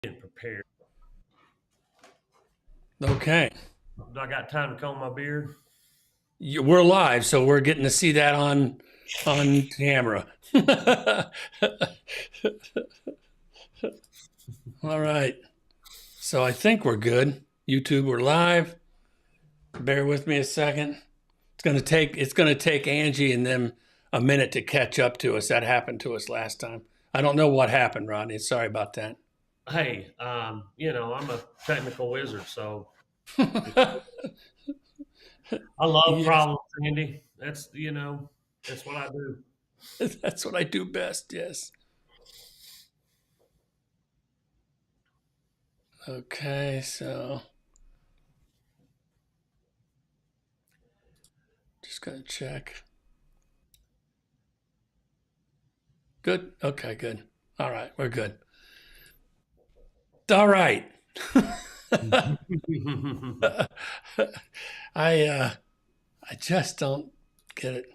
Getting prepared. Okay. Do I got time to comb my beard? We're live, so we're getting to see that on camera. All right. So I think we're good. YouTube, we're live. Bear with me a second. It's gonna take Angie and them a minute to catch up to us. That happened to us last time. I don't know what happened, Rodney. Sorry about that. Hey, I'm a technical wizard, so I love Yes, problems, Andy. That's what I do. that's what I do best. Yes. Okay, so just gonna check. Good. Okay, good. All right, we're good. All right. I just don't get it.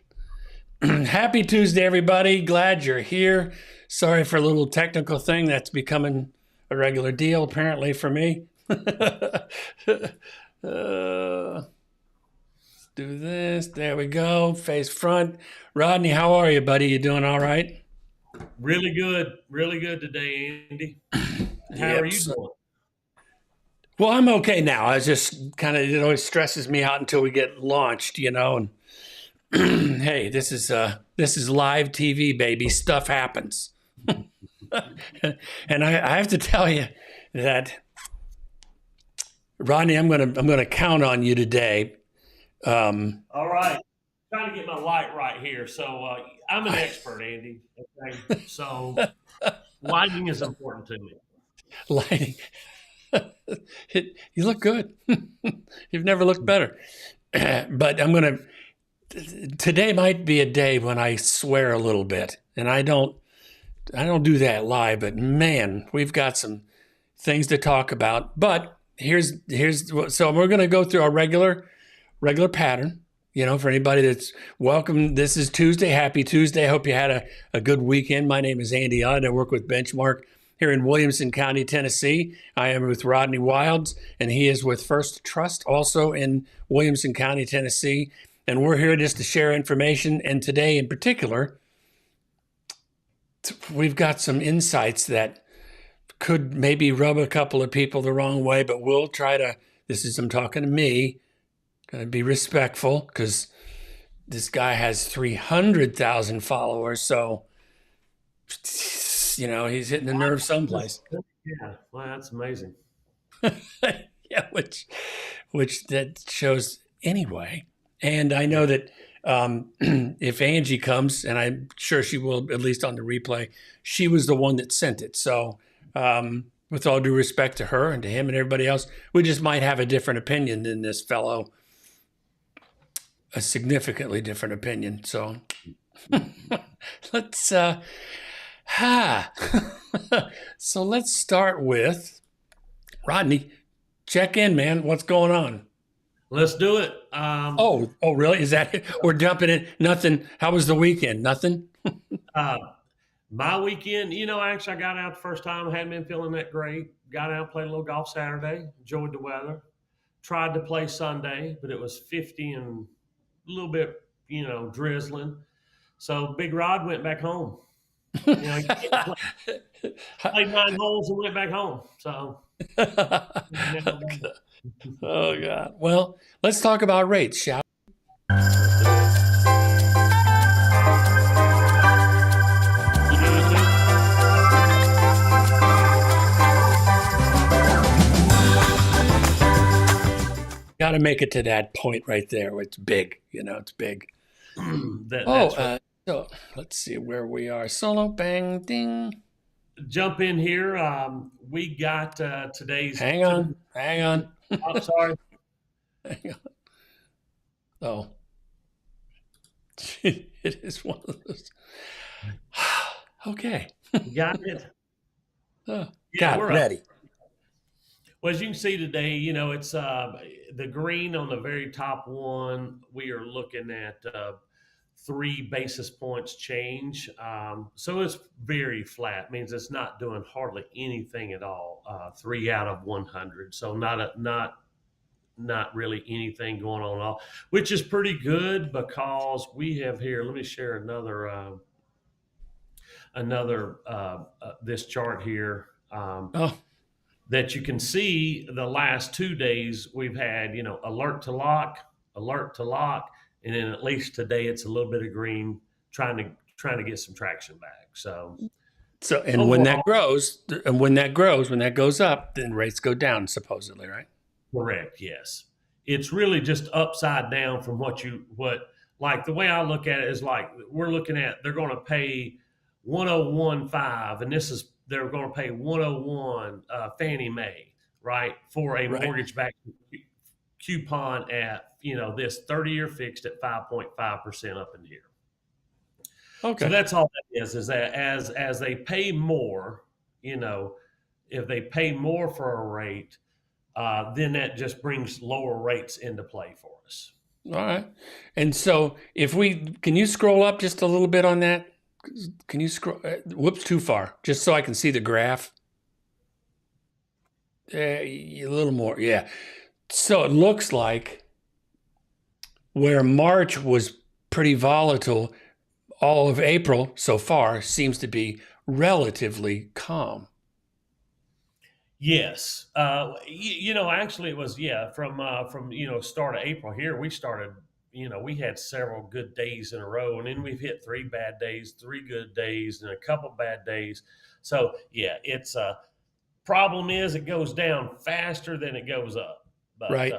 Happy Tuesday, everybody. Glad you're here. Sorry for a little technical thing that's becoming a regular deal, apparently, for me. Let's do this. There we go. Face front. Rodney, how are you, buddy? You doing all right? Really good today, Andy. How are Yep. you doing? Well, I'm okay now. I was just kind of, it always stresses me out until we get launched, and hey, this is live TV, baby. Stuff happens. And I have to tell you that, Rodney, I'm gonna count on you today. All right. Trying to get my light right here. So I'm an expert, Andy. Okay. So lighting is important to me. Lighting, you look good. You've never looked better. But today might be a day when I swear a little bit, and I don't do that live. But man, we've got some things to talk about. But so we're going to go through our regular pattern. For anybody that's welcome, this is Tuesday. Happy Tuesday. Hope you had a good weekend. My name is Andy Elliott. I work with Benchmark here in Williamson County, Tennessee. I am with Rodney Wilds, and he is with First Trust, also in Williamson County, Tennessee. And we're here just to share information. And today in particular, we've got some insights that could maybe rub a couple of people the wrong way, but we'll try to, I'm talking to me, going to be respectful because this guy has 300,000 followers. So, he's hitting the nerve someplace. Yeah, well, that's amazing. Yeah, which that shows anyway. And I know that if Angie comes, and I'm sure she will, at least on the replay, she was the one that sent it. So with all due respect to her and to him and everybody else, we just might have a different opinion than this fellow, a significantly different opinion. So let's so let's start with Rodney. Check in, man. What's going on? Let's do it. Oh, really? Is that it? We're jumping in? Nothing. How was the weekend? Nothing? My weekend, actually I got out the first time. I hadn't been feeling that great. Got out, played a little golf Saturday, enjoyed the weather. Tried to play Sunday, but it was 50 and a little bit, drizzling. So Big Rod went back home. Played 9 holes and went back home. So. Oh, God. Well, let's talk about rates, shall we? Got to make it to that point right there where it's big. It's big. So let's see where we are. Solo, bang, ding. Jump in here. We got today's. Hang on. I'm sorry. Hang on. Oh, it is one of those. Okay. Got it. Got it. Ready. Well, as you can see today, it's the green on the very top one. We are looking at 3 basis points change. So it's very flat, means it's not doing hardly anything at all. 3 out of 100. So not really anything going on at all, which is pretty good because we have here. Let me share another this chart here. Oh, That you can see the last 2 days we've had, alert to lock, and then at least today it's a little bit of green, trying to get some traction back. So and when that grows, when that goes up, then rates go down, supposedly, right? correct, yes. It's really just upside down from what like the way I look at it is like we're looking at they're going to pay 101.5, and they're going to pay 101 Fannie Mae, right, for a Right. mortgage-backed coupon at this 30-year fixed at 5.5% up in here. Okay. So that's all that is that as they pay more, if they pay more for a rate, then that just brings lower rates into play for us. All right. And so can you scroll up just a little bit on that? Can you scroll? Whoops, too far. Just so I can see the graph. A little more. Yeah. So it looks like where March was pretty volatile, all of April so far seems to be relatively calm. Yes. Actually it was, from start of April here, we started, we had several good days in a row, and then we've hit 3 bad days, 3 good days, and a couple bad days. So yeah, it's problem is it goes down faster than it goes up. But Right.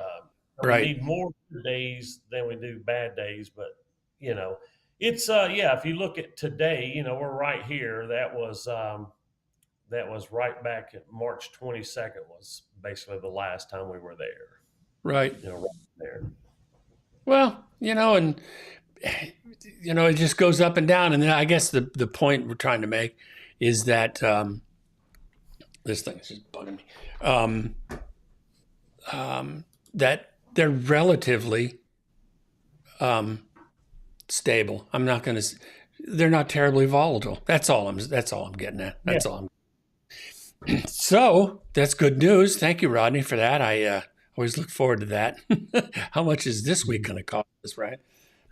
we Right. need more good days than we do bad days. But it's if you look at today, we're right here. That was right back at March 22nd was basically the last time we were there. Right. Right there. Well, and it just goes up and down. And then I guess the point we're trying to make is that this thing is just bugging me. That they're relatively stable. They're not terribly volatile. That's all I'm getting at. That's all. So that's good news. Thank you, Rodney, for that. I always look forward to that. How much is this week going to cost us, right?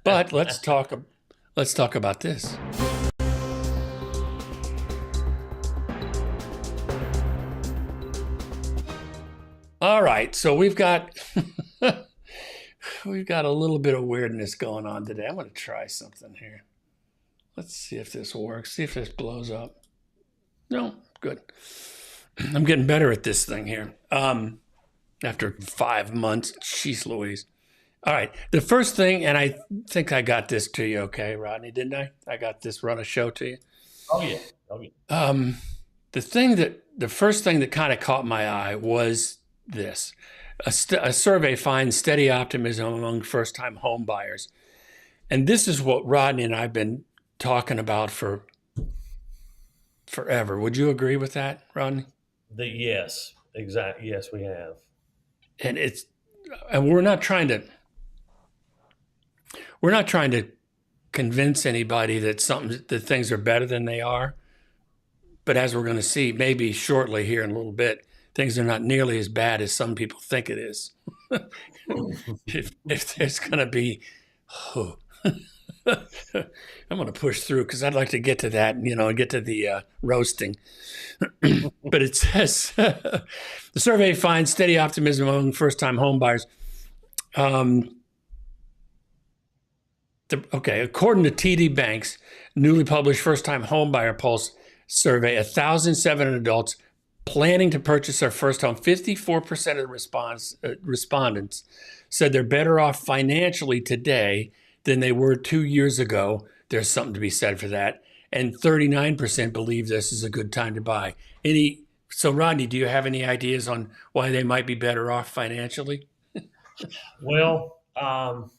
But let's talk about this. All right, so we've got a little bit of weirdness going on today. I'm going to try something here. Let's see if this works. See if this blows up. No, good. I'm getting better at this thing here. After 5 months, jeez Louise. All right, the first thing, and I think I got this to you, okay, Rodney, didn't I? I got this run a show to you. Oh yeah. The first thing that kind of caught my eye was this. A survey finds steady optimism among first-time home buyers. And this is what Rodney and I have been talking about for forever. Would you agree with that, Rodney? Yes, exactly. Yes, we have. And we're not trying to convince anybody that things are better than they are. But as we're going to see, maybe shortly here in a little bit, things are not nearly as bad as some people think it is. if there's going to be, I'm going to push through because I'd like to get to that, and get to the roasting. But it says the survey finds steady optimism among first-time home buyers. According to TD Bank's newly published first-time home buyer pulse survey, 1,700 adults planning to purchase their first home, 54% of the respondents said they're better off financially today than they were 2 years ago. There's something to be said for that. And 39% believe this is a good time to buy. So, Rodney, do you have any ideas on why they might be better off financially? Well, I'm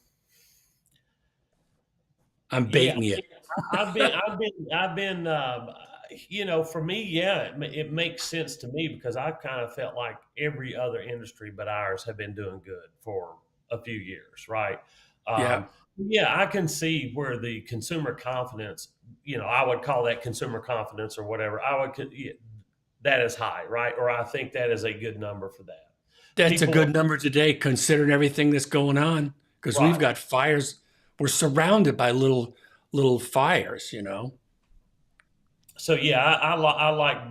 baiting you. I've been, for me, it makes sense to me because I've kind of felt like every other industry but ours have been doing good for a few years, right? Yeah. Yeah, I can see where the consumer confidence, I would call that consumer confidence or whatever. Yeah, that is high, right? Or I think that is a good number for that. That's a People are good number today, considering everything that's going on. Because we've right. got fires. We're surrounded by little fires, you know. So yeah, I like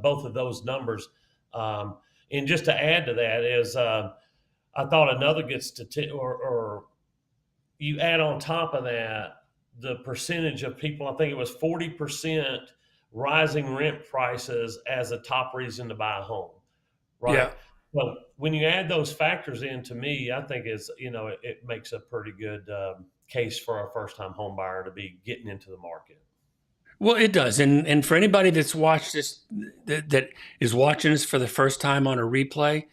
both of those numbers. Um, and just to add to that is, I thought another good statistic, or you add on top of that the percentage of people. I think it was 40% rising rent prices as a top reason to buy a home, right? Yeah. Well, when you add those factors in, to me, I think it makes a pretty good case for a first time home buyer to be getting into the market. Well, it does. And for anybody that's watched this, that is watching this for the first time on a replay,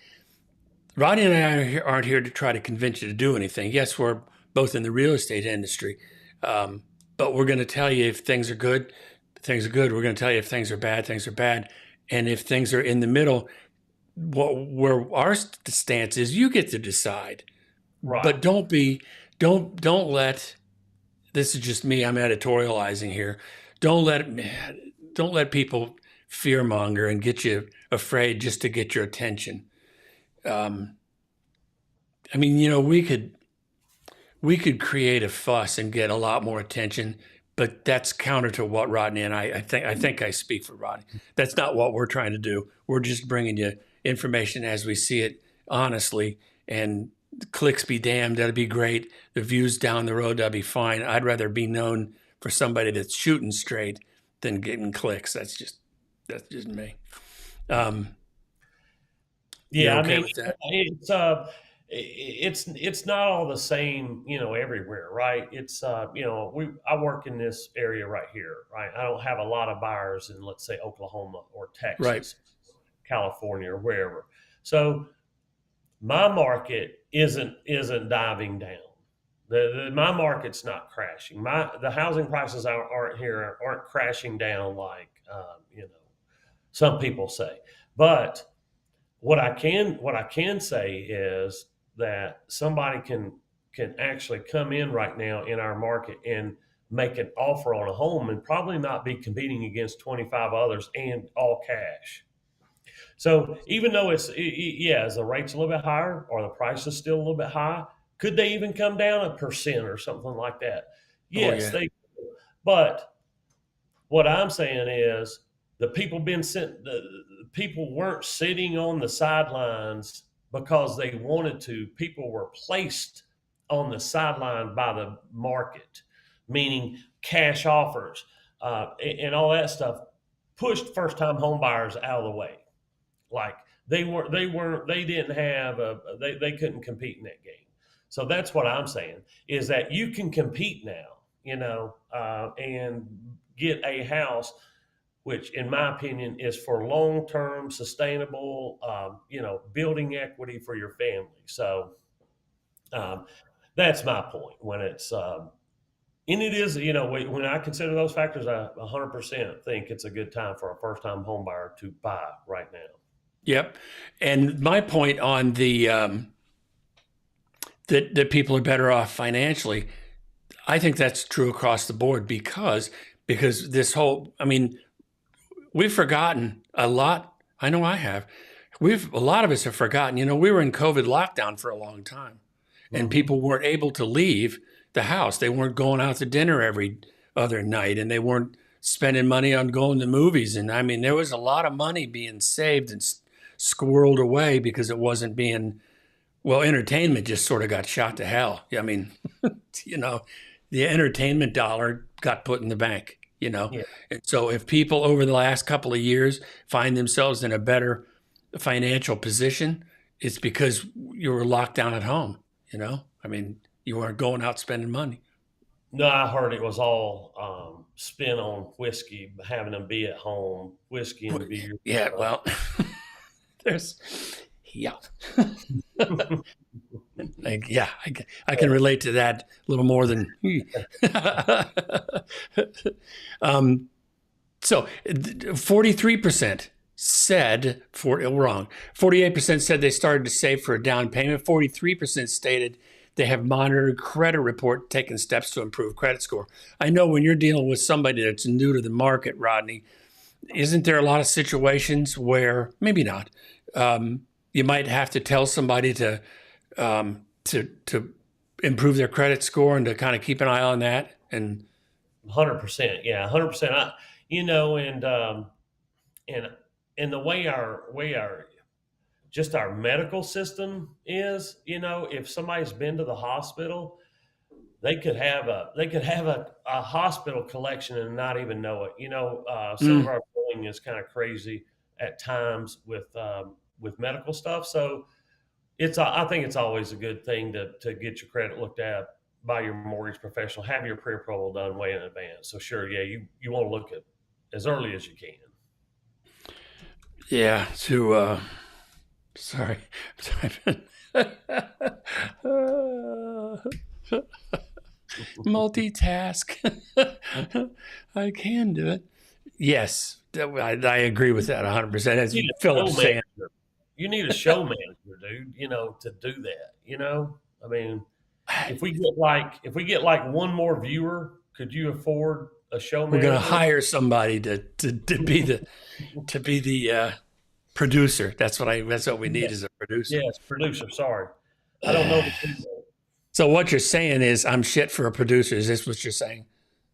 Rodney and I aren't here to try to convince you to do anything. Yes, we're both in the real estate industry, but we're going to tell you if things are good, things are good. We're going to tell you if things are bad, things are bad. And if things are in the middle, where our stance is, you get to decide. Right. But don't let, this is just me, I'm editorializing here. Don't let people fearmonger and get you afraid just to get your attention. I mean, we could create a fuss and get a lot more attention, but that's counter to what Rodney and I think I speak for Rodney. That's not what we're trying to do. We're just bringing you information as we see it honestly, and clicks be damned. That'd be great. The views down the road, that'd be fine. I'd rather be known for somebody that's shooting straight than getting clicks. That's just me. Yeah, okay I mean, with that? it's not all the same, everywhere, right? I work in this area right here, right? I don't have a lot of buyers in, let's say, Oklahoma or Right. Texas, California, or wherever. So my market isn't diving down. My market's not crashing. The housing prices aren't crashing down like some people say. But what I can say is that somebody can actually come in right now in our market and make an offer on a home and probably not be competing against 25 others and all cash. So even though is the rate's a little bit higher or the price is still a little bit high, could they even come down 1% or something like that? Oh Yes, yeah. they could. But what I'm saying is the people weren't sitting on the sidelines because they wanted to. People were placed on the sideline by the market, meaning cash offers and all that stuff pushed first time home buyers out of the way. Like they didn't have they couldn't compete in that game. So that's what I'm saying is that you can compete now, and get a house, which in my opinion is for long-term sustainable, building equity for your family. So um, that's my point when and it is, when I consider those factors, I 100% think it's a good time for a first-time home buyer to buy right now. Yep. And my point on the that people are better off financially, I think that's true across the board because this whole, I mean, we've forgotten a lot. I know I have. A lot of us have forgotten. We were in COVID lockdown for a long time, and people weren't able to leave the house. They weren't going out to dinner every other night, and they weren't spending money on going to movies. And I mean, there was a lot of money being saved and squirreled away because it wasn't being, well, entertainment just sort of got shot to hell. I mean, the entertainment dollar got put in the bank, Yeah. And so if people over the last couple of years find themselves in a better financial position, it's because you were locked down at home, I mean, you weren't going out spending money. No, I heard it was all spent on whiskey, having them be at home, whiskey and beer. Yeah, well, there's, yeah. I can relate to that a little more than. So 43% said, wrong, 48% said they started to save for a down payment. 43% stated they have monitored credit report, taken steps to improve credit score. I know when you're dealing with somebody that's new to the market, Rodney, isn't there a lot of situations where maybe not? You might have to tell somebody to improve their credit score and to kind of keep an eye on that. And 100%, yeah, 100%. And the way our just our medical system is, if somebody's been to the hospital, they could have a hospital collection and not even know it. Some of our billing is kind of crazy at times with medical stuff. So I think it's always a good thing to get your credit looked at by your mortgage professional. Have your pre-approval done way in advance. So sure, yeah, you want to look at as early as you can. Yeah. Sorry. Multitask. I can do it. Yes, I agree with that 100%. As Philip saying, you need a show manager, dude. To do that. I mean, if we get like one more viewer, could you afford a show manager? We're going to hire somebody to be the producer. That's what we need, is a producer. Yes, producer. Sorry, I don't know. So what you're saying is I'm shit for a producer. Is this what you're saying?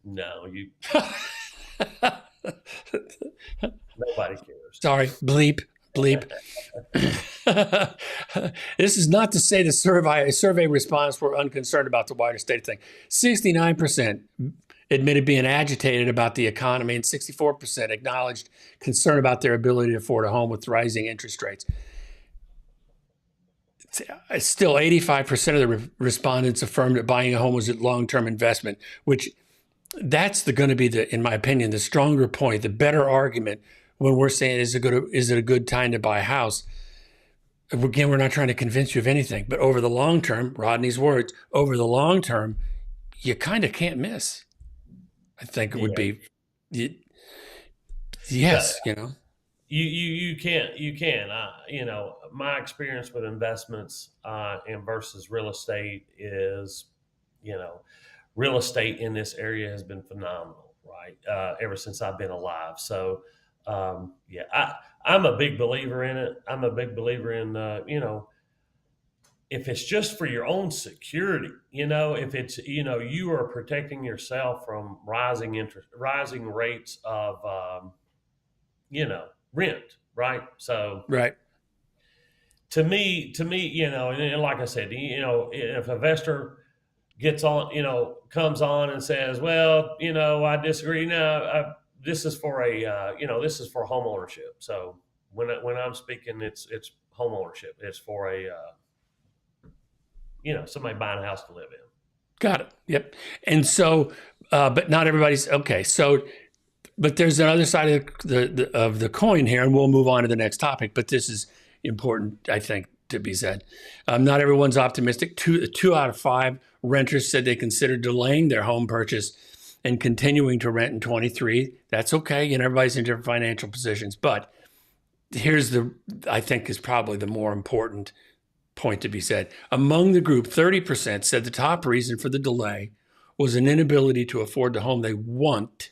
No, you. Nobody cares. Sorry, bleep. This is not to say the survey response were unconcerned about the wider state thing. 69% admitted being agitated about the economy, and 64% acknowledged concern about their ability to afford a home with rising interest rates. Still, 85% of the respondents affirmed that buying a home was a long-term investment, which that's going to be, in my opinion, the stronger point, the better argument when we're saying, is it a good time to buy a house? Again, we're not trying to convince you of anything, but over the long term, Rodney's words, over the long term, you kind of can't miss. I think it would be, yes, You can. My experience with investments and versus real estate is, real estate in this area has been phenomenal, right? Ever since I've been alive. So, I'm a big believer in it. I'm a big believer in, if it's just for your own security, if it's, you are protecting yourself from rising rates of, rent, right? So, right. To me, and like I said, if an investor gets on, comes on and says, well, I disagree. No, this is for this is for home ownership. So when I'm speaking, it's home ownership. It's for somebody buying a house to live in. Got it. Yep. And so, but not everybody's okay. So, but there's another side of the coin here, and we'll move on to the next topic. But this is important, I think, to be said. Not everyone's optimistic. Two out of five renters said they considered delaying their home purchase and continuing to rent in 23. That's okay. Everybody's in different financial positions. But here's I think is probably the more important point to be said. Among the group, 30% said the top reason for the delay was an inability to afford the home they want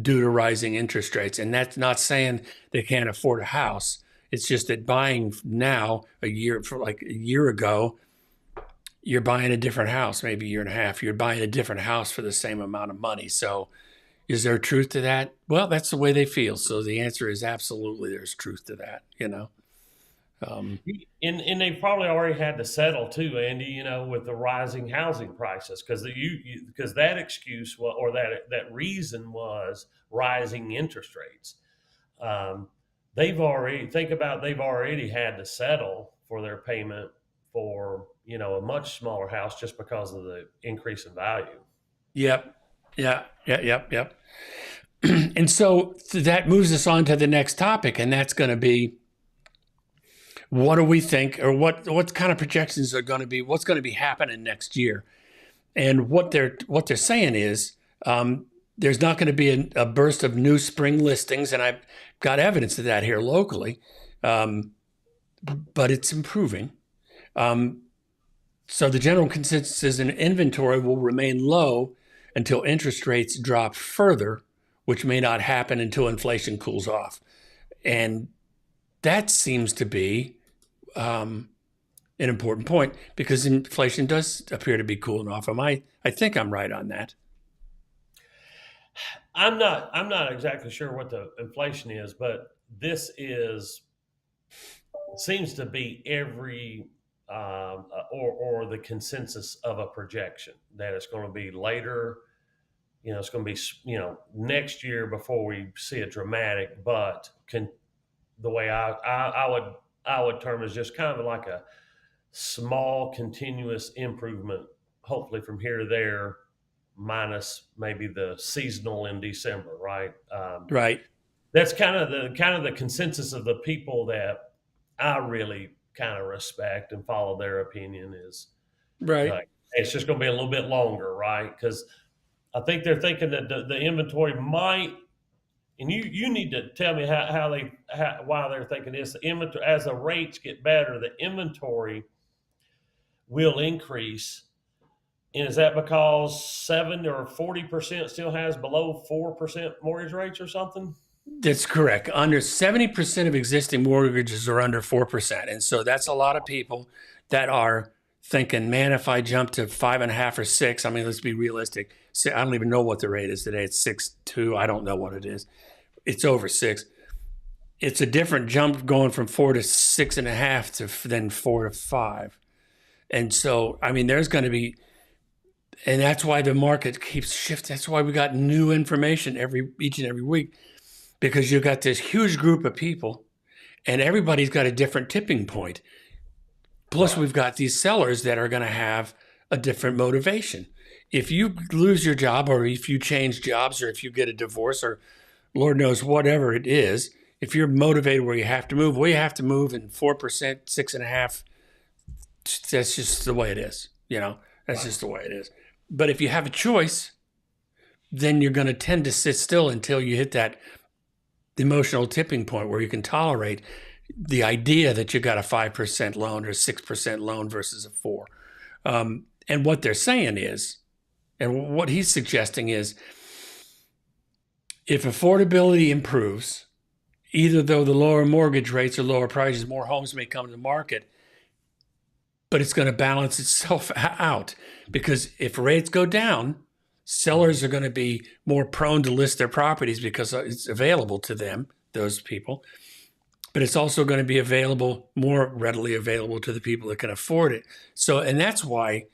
due to rising interest rates. And that's not saying they can't afford a house. It's just that buying now, a year ago, you're buying a different house, maybe a year and a half. You're buying a different house for the same amount of money. So is there truth to that? Well, that's the way they feel. So the answer is absolutely there's truth to that, And they probably already had to settle too, Andy, with the rising housing prices, because that excuse or that reason was rising interest rates. They've already had to settle for their payment for a much smaller house just because of the increase in value. Yep. And so that moves us on to the next topic, and that's going to be, what do we think, or what kind of projections are going to be, what's going to be happening next year? And what they're saying is there's not going to be a burst of new spring listings, and I've got evidence of that here locally, but it's improving. So the general consensus is an inventory will remain low until interest rates drop further, which may not happen until inflation cools off. And that seems to be an important point because inflation does appear to be cooling off. I think I'm right on that. I'm not exactly sure what the inflation is, but this seems to be every or the consensus of a projection that it's going to be later. It's going to be next year before we see a dramatic, but the way I would term is just kind of like a small continuous improvement, hopefully from here to there, minus maybe the seasonal in December, right? Right. That's kind of the consensus of the people that I really kind of respect and follow their opinion is Right. like it's just going to be a little bit longer, right? Because I think they're thinking that the inventory might, and you need to tell me why they're thinking this. The inventory, as the rates get better, the inventory will increase. And is that because 7 or 40% still has below 4% mortgage rates or something? That's correct. Under 70% of existing mortgages are under 4%. And so that's a lot of people that are thinking, man, if I jump to 5.5 or 6, I mean, let's be realistic. I don't even know what the rate is today. It's 6.2. I don't know what it is. It's over 6. It's a different jump going from 4 to 6.5 to then 4 to 5. And so, I mean, there's going to be, and that's why the market keeps shifting. That's why we got new information each and every week, because you've got this huge group of people and everybody's got a different tipping point. Plus, we've got these sellers that are going to have a different motivation. If you lose your job or if you change jobs or if you get a divorce or Lord knows whatever it is, if you're motivated where you have to move, well, you have to move in 4%, 6.5%. That's just the way it is. That's just the way it is. But if you have a choice, then you're going to tend to sit still until you hit that emotional tipping point where you can tolerate the idea that you got a 5% loan or a 6% loan versus a 4. And what they're saying is, and what he's suggesting is, if affordability improves, either though the lower mortgage rates or lower prices, more homes may come to the market, but it's going to balance itself out, because if rates go down, sellers are going to be more prone to list their properties because it's available to them, those people. But it's also going to be more readily available to the people that can afford it. So, and that's why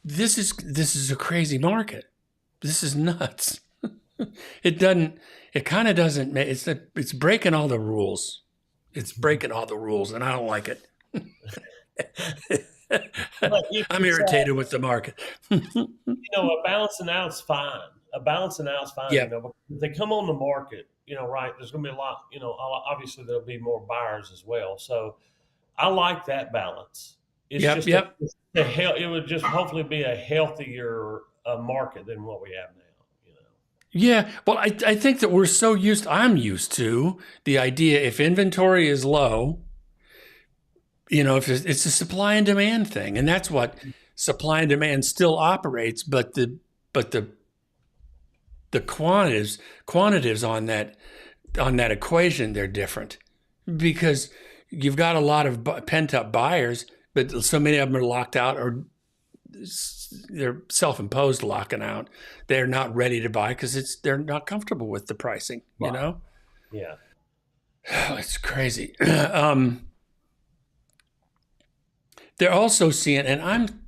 this is a crazy market. This is nuts. It's breaking all the rules. It's breaking all the rules, and I don't like it. I'm irritated with the market. A balancing out's fine. Yeah. If they come on the market, right, there's going to be a lot, obviously there'll be more buyers as well. So I like that balance. It's it would just hopefully be a healthier market than what we have now. Yeah. Well, I think that I'm used to the idea if inventory is low, if it's a supply and demand thing, and that's what supply and demand still operates, but the quantitatives on that equation, they're different, because you've got a lot of pent up buyers, but so many of them are locked out, or they're self-imposed locking out. They're not ready to buy because they're not comfortable with the pricing. Yeah. It's crazy. They're also seeing, and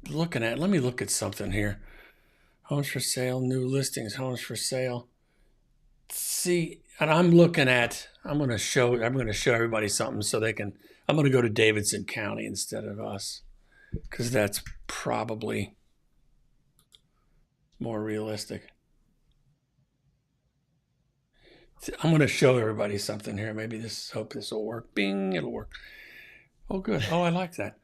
let me look at something here. Homes for sale, new listings, homes for sale. See, and I'm going to show everybody something so I'm going to go to Davidson County instead of us, because that's probably more realistic. I'm going to show everybody something here. Hope this will work. Bing, it'll work. Oh, good. Oh, I like that.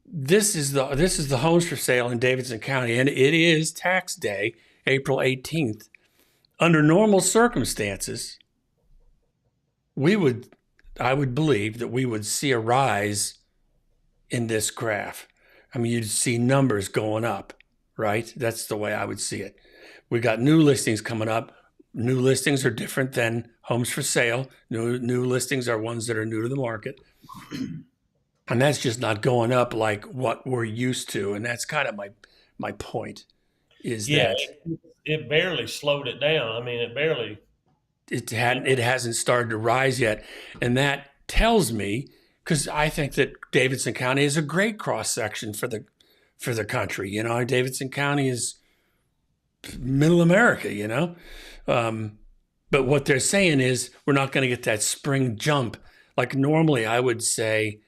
This is the homes for sale in Davidson County, and it is tax day, April 18th. Under normal circumstances, I would believe that we would see a rise in this graph. I mean, you'd see numbers going up, right? That's the way I would see it. We got new listings coming up. New listings are different than homes for sale. New listings are ones that are new to the market. And that's just not going up like what we're used to. And that's kind of my point is Yeah, that it barely slowed it down. I mean, it barely. it hasn't started to rise yet. And that tells me, because I think that Davidson County is a great cross section for the country. You know, Davidson County is middle America, you know. But what they're saying is we're not going to get that spring jump. Like normally I would say,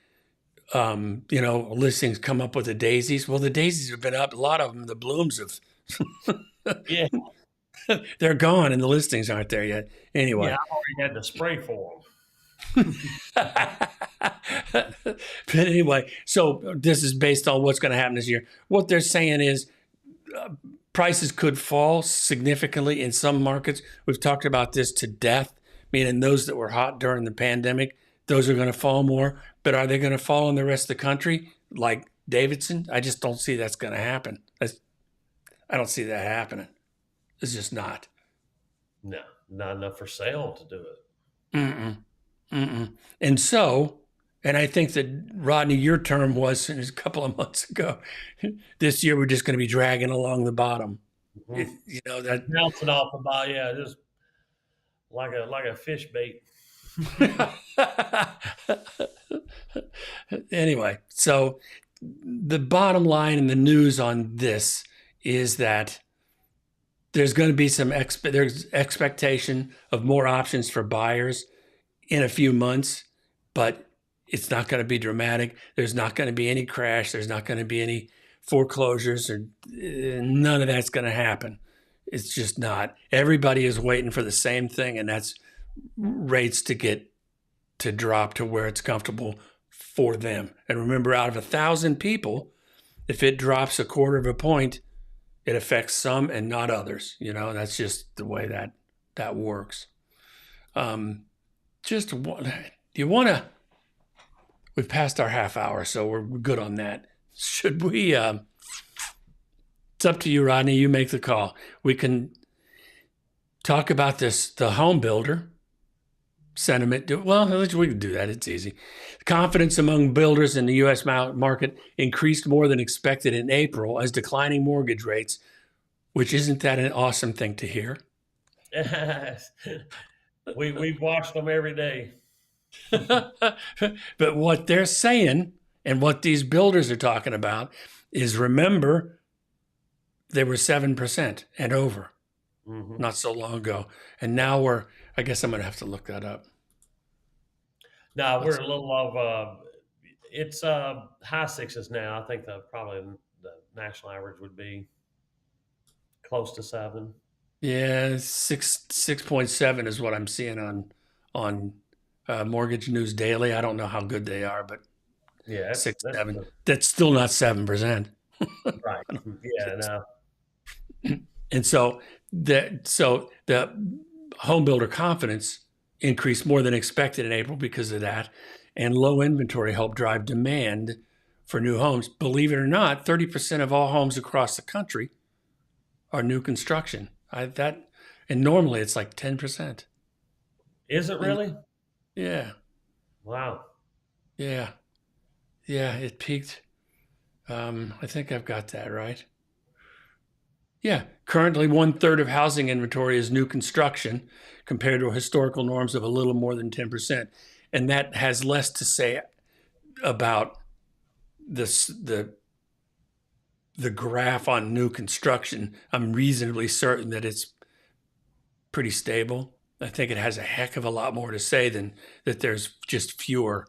you know, listings come up with the daisies. Well, the daisies have been up. A lot of them, the blooms have, Yeah, they're gone and the listings aren't there yet. Anyway. yeah, I already had to spray for them. But anyway, so this is based on what's going to happen this year. What they're saying is prices could fall significantly in some markets. We've talked about this to death, meaning those that were hot during the pandemic, those are going to fall more. But are they going to fall in the rest of the country like Davidson? I just don't see that's going to happen. I don't see that happening. It's just not. No, not enough for sale to do it. Mm-mm. Mm-mm. And so, and I think that, Rodney, your term was a couple of months ago, this year we're just going to be dragging along the bottom. Mhm. You know, that Bouncing off about, yeah, just like a fish bait. Anyway, so the bottom line in the news on this is that there's going to be there's expectation of more options for buyers in a few months, but it's not going to be dramatic. There's not going to be any crash. There's not going to be any foreclosures, or none of that's going to happen. It's just not. Everybody is waiting for the same thing, and that's rates to drop to where it's comfortable for them. And remember, out of 1,000 people, if it drops a quarter of a point, it affects some and not others. You know, that's just the way that works. Do you want to? We've passed our half hour, so we're good on that. Should we? It's up to you, Rodney. You make the call. We can talk about the home builder sentiment. Well, we can do that. It's easy. Confidence among builders in the U.S. market increased more than expected in April as declining mortgage rates, which isn't that an awesome thing to hear? We've watched them every day. But what they're saying and what these builders are talking about is, remember, they were 7% and over not so long ago. And now I guess I'm going to have to look that up. No, we're a little of, it's high sixes now. I think probably the national average would be close to 7. Yeah, 6.7 is what I'm seeing on Mortgage News Daily. I don't know how good they are, but Yeah, 6.7. That's still not 7%. right. Yeah, no. And so the home builder confidence increased more than expected in April because of that, and low inventory helped drive demand for new homes. Believe it or not, 30% of all homes across the country are new construction. And normally it's like 10%. Is it really? Yeah. Wow. Yeah. Yeah, it peaked. I think I've got that right. Yeah, currently 1/3 of housing inventory is new construction compared to historical norms of a little more than 10%. And that has less to say about the graph on new construction. I'm reasonably certain that it's pretty stable. I think it has a heck of a lot more to say than that there's just fewer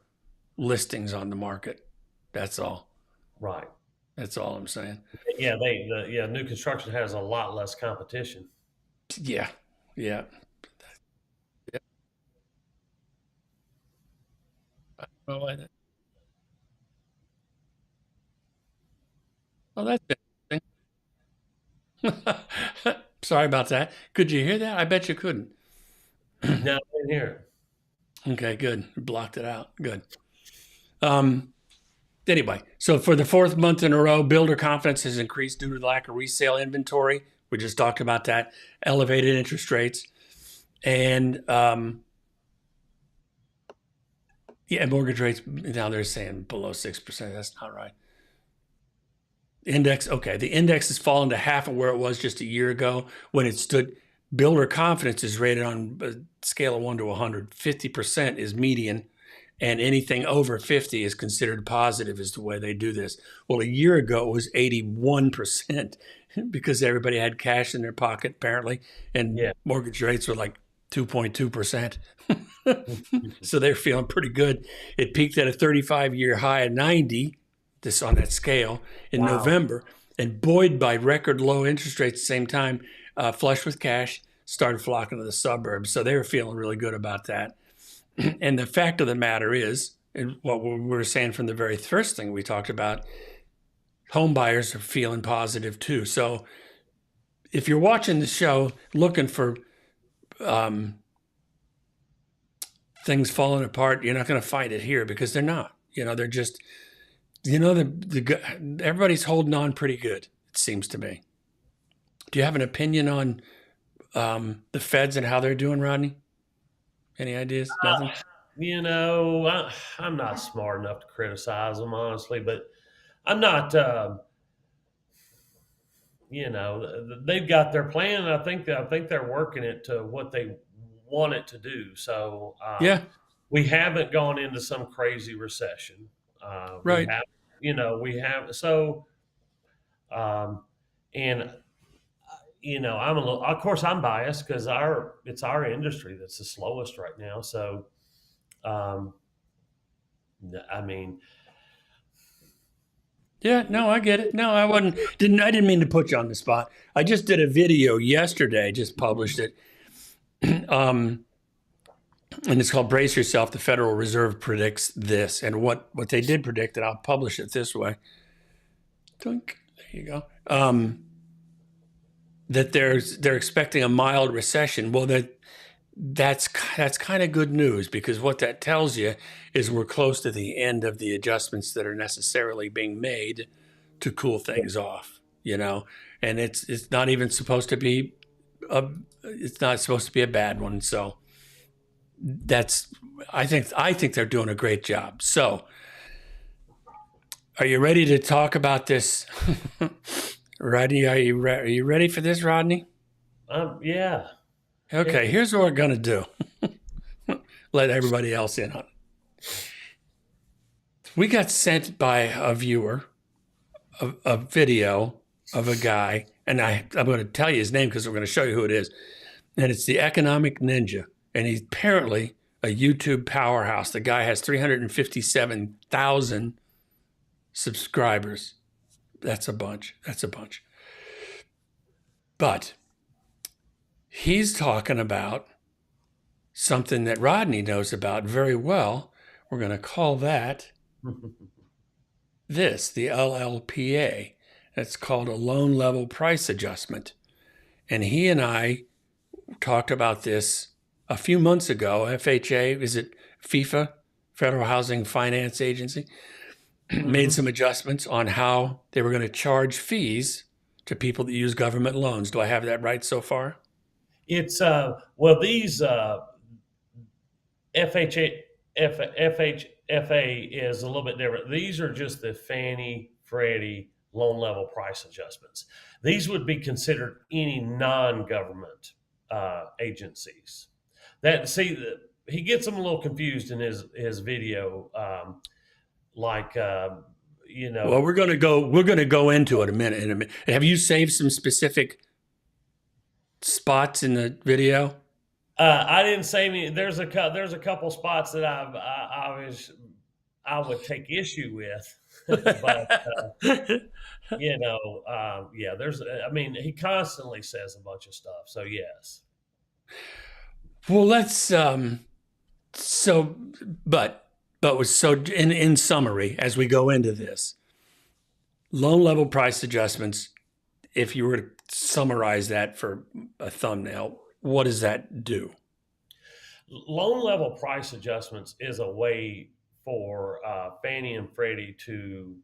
listings on the market. That's all. Right. That's all I'm saying. Yeah, new construction has a lot less competition. Yeah. Yeah. Oh, that's interesting. Sorry about that. Could you hear that? I bet you couldn't. No, I didn't hear it. Okay, good. Blocked it out. Good. Anyway, so for the fourth month in a row, builder confidence has increased due to the lack of resale inventory. We just talked about that. Elevated interest rates. And mortgage rates, now they're saying below 6%. That's not right. Index, okay. The index has fallen to half of where it was just a year ago when it stood. Builder confidence is rated on a scale of 1 to 100. 50% is median, and anything over 50 is considered positive, is the way they do this. Well, a year ago, it was 81% because everybody had cash in their pocket, apparently, and mortgage rates were like 2.2%. So they're feeling pretty good. It peaked at a 35-year high of 90, this on that scale, in November, and buoyed by record low interest rates at the same time, flush with cash, started flocking to the suburbs. So they were feeling really good about that. And the fact of the matter is, and what we were saying from the very first thing we talked about, home buyers are feeling positive too. So if you're watching the show looking for things falling apart, you're not going to find it here because they're not. They're just, everybody's holding on pretty good, it seems to me. Do you have an opinion on the feds and how they're doing, Rodney? Any ideas? Nothing? I'm not smart enough to criticize them, honestly, but I'm not, they've got their plan, and I think they're working it to what they want it to do. So we haven't gone into some crazy recession. Right. We have so, and I'm a little. Of course, I'm biased because it's our industry that's the slowest right now. So, I mean. Yeah, no, I get it. No, I didn't mean to put you on the spot. I just did a video yesterday, just published it. And it's called Brace Yourself, the Federal Reserve Predicts This. And what they did predict, and I'll publish it this way. Dunk, there you go. That they're expecting a mild recession. Well, that's kind of good news, because what that tells you is we're close to the end of the adjustments that are necessarily being made to cool things off, and it's not even supposed to be a bad one. So I think they're doing a great job. So are you ready to talk about this? Rodney, are you ready for this, Rodney? Yeah. Okay, here's what we're going to do. Let everybody else in on it. We got sent by a viewer a video of a guy, and I'm going to tell you his name because we're going to show you who it is. And it's the Economic Ninja, and he's apparently a YouTube powerhouse. The guy has 357,000 subscribers. That's a bunch. But he's talking about something that Rodney knows about very well. We're going to call that the LLPA. It's called a loan level price adjustment. And he and I talked about this a few months ago. FHA, is it FIFA, Federal Housing Finance Agency, made some adjustments on how they were going to charge fees to people that use government loans. Do I have that right so far? It's these FHA is a little bit different. These are just the Fannie Freddie loan level price adjustments. These would be considered any non-government agencies. He gets them a little confused in his video. Well, we're going to go into it in a minute. Have you saved some specific spots in the video? I didn't save any. There's a couple spots that I would take issue with, but he constantly says a bunch of stuff. So yes. Well, let's in summary, as we go into this, loan level price adjustments, if you were to summarize that for a thumbnail, what does that do? Loan level price adjustments is a way for Fannie and Freddie to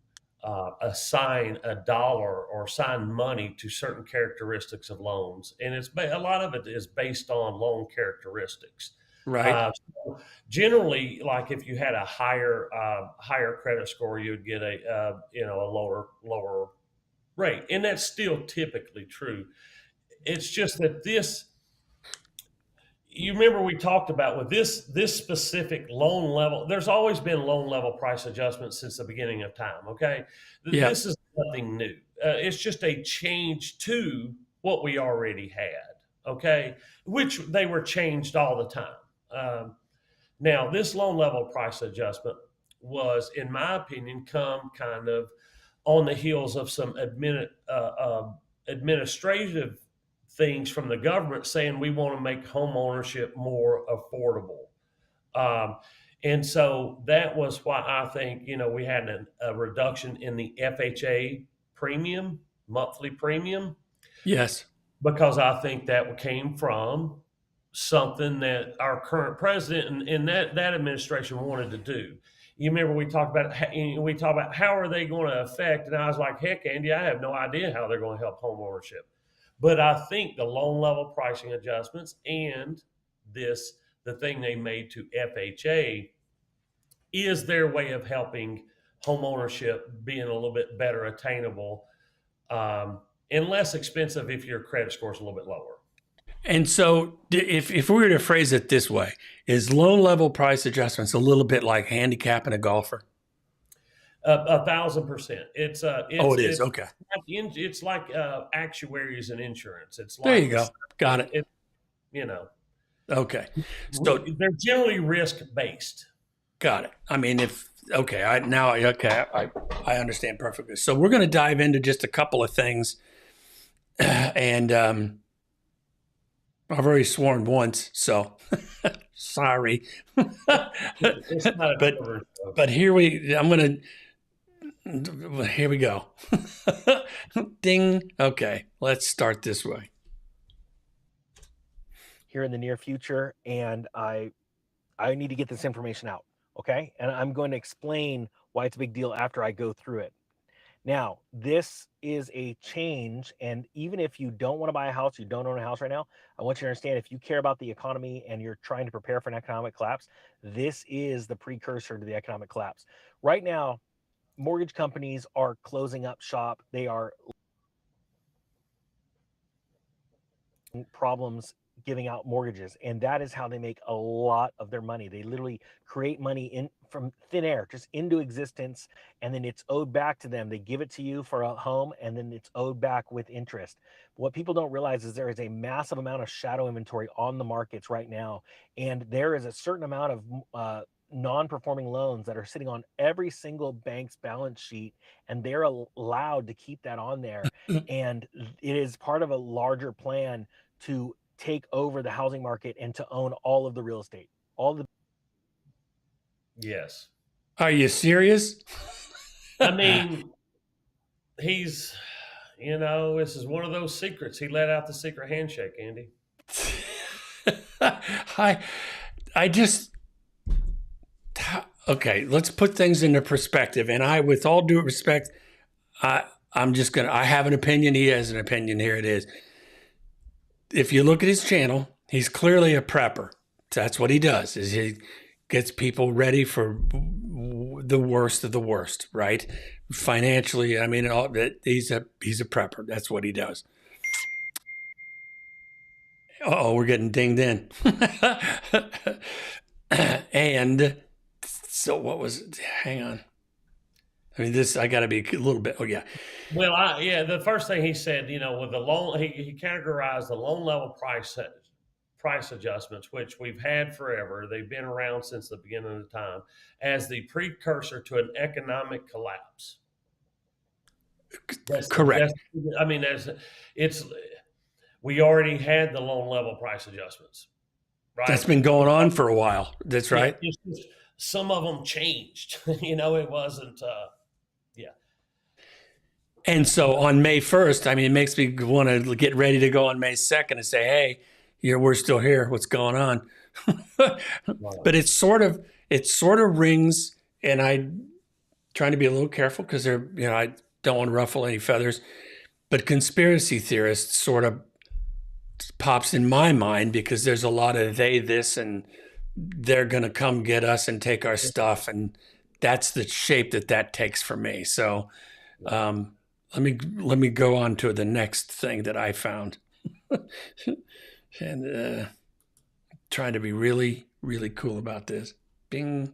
assign a dollar or assign money to certain characteristics of loans, and a lot of it is based on loan characteristics. Right. So generally, like if you had a higher credit score, you'd get a lower rate, and that's still typically true. It's just that you remember we talked about with this specific loan level. There's always been loan level price adjustments since the beginning of time. Okay, Yeah. this is nothing new. It's just a change to what we already had. Okay, which they were changed all the time. Now, this loan level price adjustment was, in my opinion, come kind of on the heels of some administrative things from the government saying we want to make home ownership more affordable. Um, and so that was why I think, we had a reduction in the FHA premium, monthly premium, Yes. because I think that came from something that our current president and that administration wanted to do. You remember we talked about how are they going to affect, and I was like, heck, Andy, I have no idea how they're going to help home ownership. But I think the loan level pricing adjustments and the thing they made to FHA is their way of helping home ownership being a little bit better attainable, and less expensive if your credit score is a little bit lower. And so if we were to phrase it this way, is loan level price adjustments a little bit like handicapping a golfer? 1,000%. It's it is. Okay. It's like actuaries and insurance. It's like There you go. Got it. Okay. So they're generally risk based. Got it. I mean, I understand perfectly. So we're going to dive into just a couple of things, and I've already sworn once, so sorry. but here we go. Ding. Okay, let's start this way. Here in the near future, and I need to get this information out, okay? And I'm going to explain why it's a big deal after I go through it. Now, this is a change, and even if you don't want to buy a house, you don't own a house right now, I want you to understand, if you care about the economy and you're trying to prepare for an economic collapse, this is the precursor to the economic collapse. Right now, mortgage companies are closing up shop. They are problems giving out mortgages, and that is how they make a lot of their money. They literally create money from thin air, just into existence, and then it's owed back to them. They give it to you for a home, and then it's owed back with interest. What people don't realize is there is a massive amount of shadow inventory on the markets right now, and there is a certain amount of non-performing loans that are sitting on every single bank's balance sheet, and they're allowed to keep that on there. And it is part of a larger plan to take over the housing market and to own all of the real estate. Yes. Are you serious? I mean, this is one of those secrets. He let out the secret handshake, Andy. Okay, let's put things into perspective. And with all due respect, I have an opinion. He has an opinion. Here it is. If you look at his channel, he's clearly a prepper. That's what he does, is he gets people ready for the worst of the worst, right? Financially, I mean, he's a prepper. That's what he does. Uh-oh, we're getting dinged in. And so what was it? Hang on. I mean, I got to be a little bit. Oh, yeah. Well, the first thing he said, with the loan, he categorized the loan level price adjustments, which we've had forever. They've been around since the beginning of the time, as the precursor to an economic collapse. Correct. We already had the loan level price adjustments. Right? That's been going on for a while. That's right. Some of them changed. It wasn't. And so on May 1st, I mean, it makes me want to get ready to go on May 2nd and say, hey, we're still here. What's going on? But it sort of rings and I trying to be a little careful because I don't want to ruffle any feathers, but conspiracy theorists sort of pops in my mind because there's a lot of they, this, and they're going to come get us and take our stuff. And that's the shape that takes for me. So let me go on to the next thing that I found. And trying to be really, really cool about this. Bing.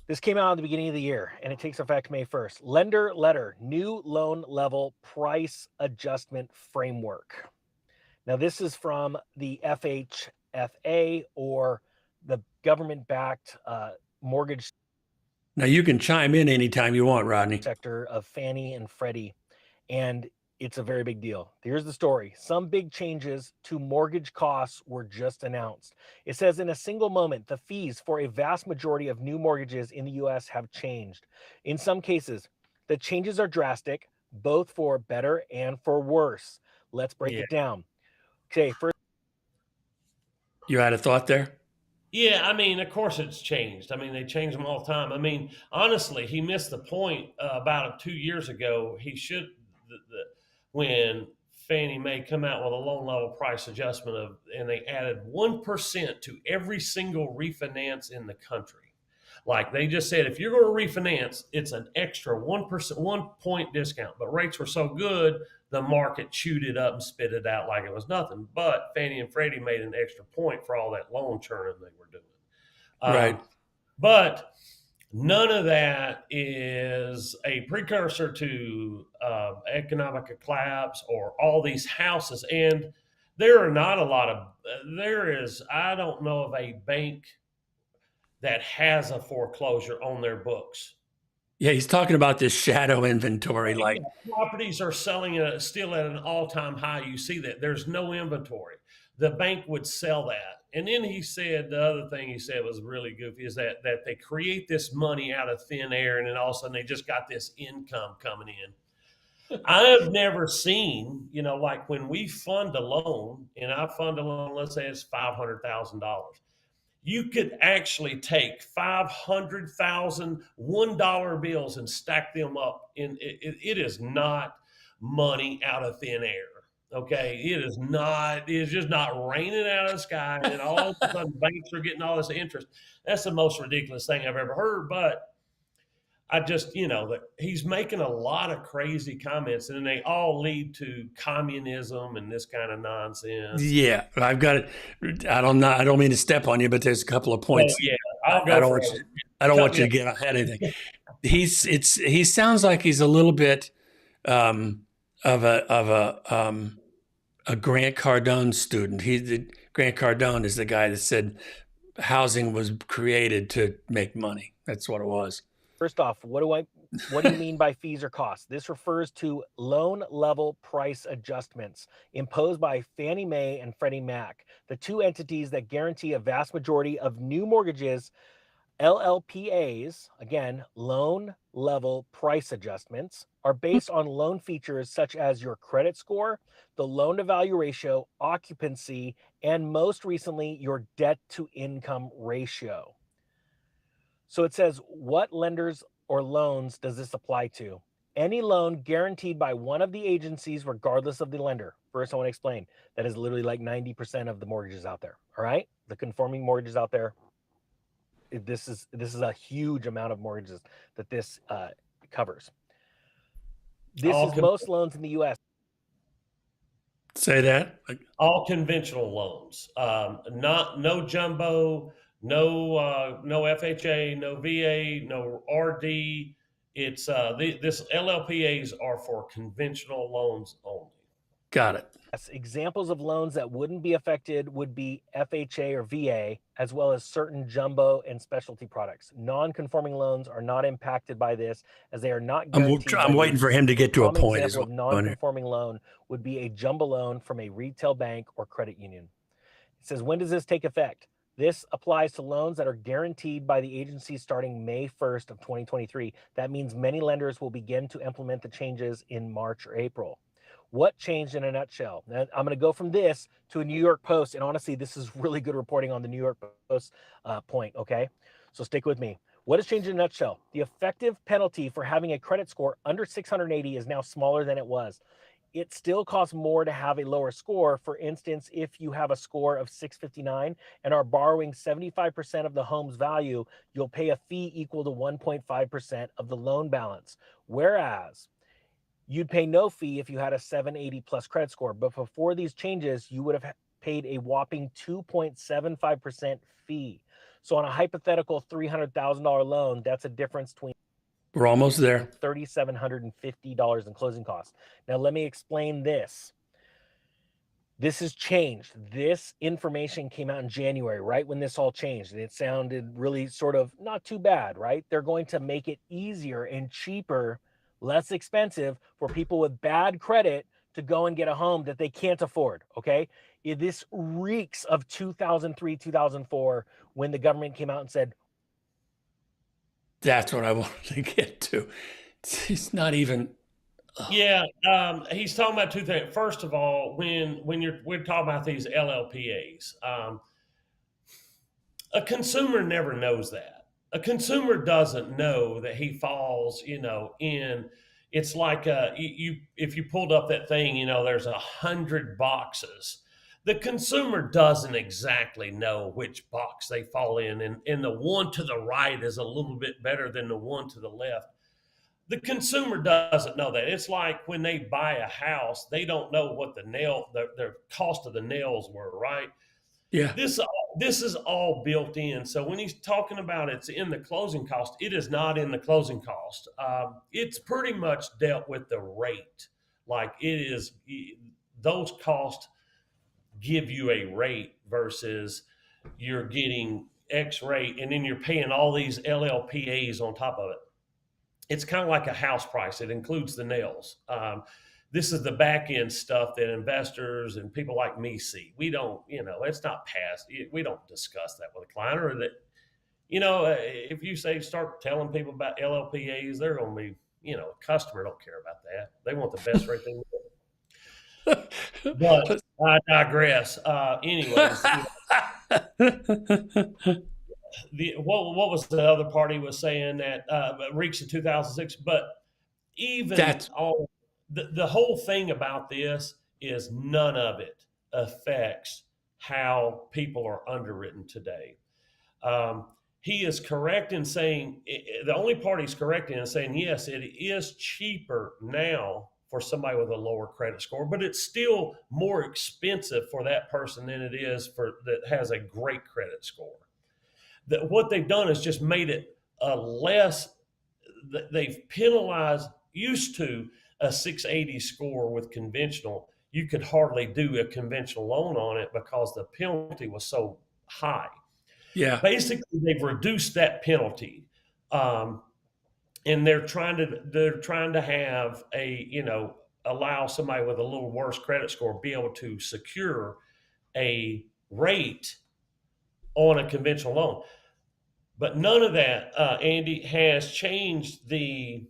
This came out at the beginning of the year, and it takes effect May 1st. Lender letter, new loan level price adjustment framework. Now, this is from the FHFA, or the government-backed mortgage Now, you can chime in anytime you want, Rodney. sector of Fannie and Freddie, and it's a very big deal. Here's the story. Some big changes to mortgage costs were just announced. It says, in a single moment, the fees for a vast majority of new mortgages in the U.S. have changed. In some cases, the changes are drastic, both for better and for worse. Let's break it down. Okay, first. You had a thought there? Yeah, I mean, of course it's changed. I mean, they change them all the time. I mean, honestly, he missed the point about 2 years ago. He should, when Fannie Mae come out with a loan level price adjustment and they added 1% to every single refinance in the country. Like they just said, if you're going to refinance, it's an extra 1%, 1 point discount. But rates were so good, the market chewed it up and spit it out like it was nothing. But Fannie and Freddie made an extra point for all that loan churning they were doing. Right. But none of that is a precursor to economic collapse or all these houses. And there are not a lot of, I don't know of a bank that has a foreclosure on their books. Yeah, he's talking about this shadow inventory. Like properties are selling still at an all-time high. You see that there's no inventory. The bank would sell that. And then he said, the other thing he said was really goofy, is that they create this money out of thin air, and then all of a sudden they just got this income coming in. I have never seen, like when we fund a loan, and I fund a loan, let's say it's $500,000. You could actually take 500,000 $1 bills and stack them up. It is not money out of thin air. Okay, it is not. It's just not raining out of the sky, and all of a sudden banks are getting all this interest. That's the most ridiculous thing I've ever heard. But I just, that he's making a lot of crazy comments, and they all lead to communism and this kind of nonsense. Yeah, I've got it. I don't mean to step on you, but there's a couple of points. Oh, yeah, I don't want you to get ahead of anything. He sounds like he's a little bit of a Grant Cardone student. Grant Cardone is the guy that said housing was created to make money. That's what it was. First off, what do you mean by fees or costs? This refers to loan level price adjustments imposed by Fannie Mae and Freddie Mac, the two entities that guarantee a vast majority of new mortgages. LLPAs, again, loan level price adjustments, are based on loan features such as your credit score, the loan to value ratio, occupancy, and most recently, your debt to income ratio. So it says, what lenders or loans does this apply to? Any loan guaranteed by one of the agencies, regardless of the lender. First, I want to explain that is literally like 90% of the mortgages out there. All right, the conforming mortgages out there. This is a huge amount of mortgages that this covers. This is most loans in the U.S. Say that. All conventional loans, no jumbo, no FHA, no VA, no RD. It's this LLPAs are for conventional loans only. Got it. Examples of loans that wouldn't be affected would be FHA or VA, as well as certain jumbo and specialty products. Non-conforming loans are not impacted by this, as they are not guaranteed. I'm waiting for him to get to a point. An example of non-conforming loan would be a jumbo loan from a retail bank or credit union. It says, when does this take effect? This applies to loans that are guaranteed by the agency starting May 1st of 2023. That means many lenders will begin to implement the changes in March or April. What changed in a nutshell? Now, I'm going to go from this to a New York Post. And honestly, this is really good reporting on the New York Post point, okay? So stick with me. What has changed in a nutshell? The effective penalty for having a credit score under 680 is now smaller than it was. It still costs more to have a lower score. For instance, if you have a score of 659 and are borrowing 75% of the home's value, you'll pay a fee equal to 1.5% of the loan balance. Whereas you'd pay no fee if you had a 780 plus credit score. But before these changes, you would have paid a whopping 2.75% fee. So on a hypothetical $300,000 loan, that's a difference between We're almost there. $3,750 in closing costs. Now, let me explain this. This has changed. This information came out in January, right when this all changed. And it sounded really sort of not too bad, right? They're going to make it easier and cheaper, less expensive for people with bad credit to go and get a home that they can't afford, okay? This reeks of 2003, 2004, when the government came out and said, That's what I wanted to get to. It's not even. Yeah, he's talking about two things. First of all, when we're talking about these LLPAs, a consumer never knows that. A consumer doesn't know that he falls, in. It's like if you pulled up that thing, there's 100 boxes. The consumer doesn't exactly know which box they fall in, and the one to the right is a little bit better than the one to the left. The consumer doesn't know that. It's like when they buy a house, they don't know what the cost of the nails were, right? Yeah. This is all built in. So when he's talking about it's in the closing cost, it is not in the closing cost. It's pretty much dealt with the rate. Like it is, those costs give you a rate versus you're getting X rate and then you're paying all these LLPAs on top of it. It's kind of like a house price. It includes the nails. This is the back end stuff that investors and people like me see. We don't, it's not past. We don't discuss that with a client, or that, if you start telling people about LLPAs, they're going to be, a customer don't care about that. They want the best rate they can get. But I digress. Anyways, what was the other party was saying that reached in 2006? But even the whole thing about this is none of it affects how people are underwritten today. He is correct in saying the only party's correct in saying yes, it is cheaper now for somebody with a lower credit score, but it's still more expensive for that person than it is for that has a great credit score. That what they've done is just made it less. They've penalized. Used to a 680 score with conventional, you could hardly do a conventional loan on it because the penalty was so high. Yeah. Basically, they've reduced that penalty. And they're trying to have allow somebody with a little worse credit score be able to secure a rate on a conventional loan. But none of that, Andy, has changed the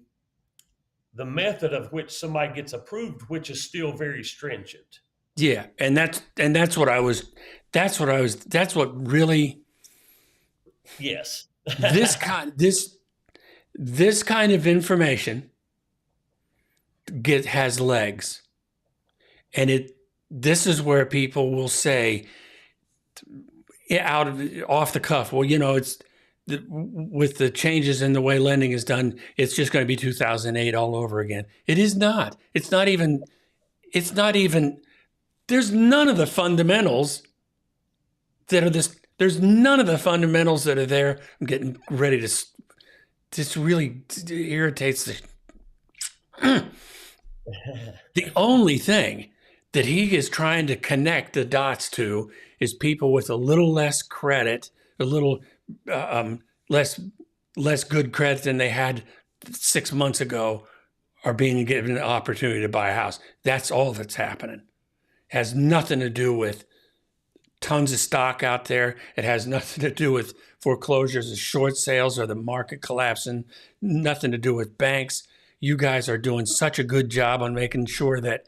method of which somebody gets approved, which is still very stringent. Yeah, and that's what really. Yes. This kind of information has legs, and this is where people will say off the cuff, well, it's with the changes in the way lending is done, it's just going to be 2008 all over again. It is not. It's not even. There's none of the fundamentals that are this. There's none of the fundamentals that are there. I'm getting ready to. This really irritates the only thing that he is trying to connect the dots to is people with a little less credit, a little less good credit than they had 6 months ago are being given an opportunity to buy a house. That's all that's happening. It has nothing to do with tons of stock out there. It has nothing to do with foreclosures or short sales or the market collapsing, nothing to do with banks. You guys are doing such a good job on making sure that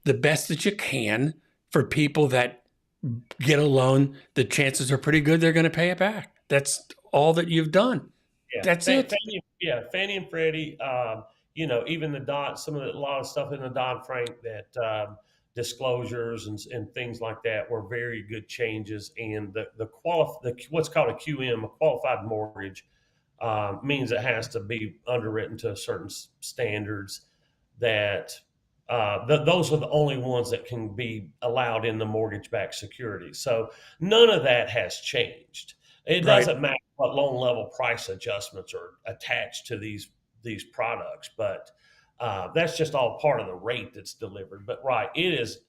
the best that you can for people that get a loan, the chances are pretty good they're going to pay it back. That's all that you've done. Yeah, That's it. Fannie and Freddie. Even the a lot of stuff in the Dodd-Frank that disclosures and things like that were very good changes. And the what's called a QM, a qualified mortgage, means it has to be underwritten to certain standards. That those are the only ones that can be allowed in the mortgage-backed security. So none of that has changed. It Right. doesn't matter what loan level price adjustments are attached to these products, but that's just all part of the rate that's delivered. But right, it is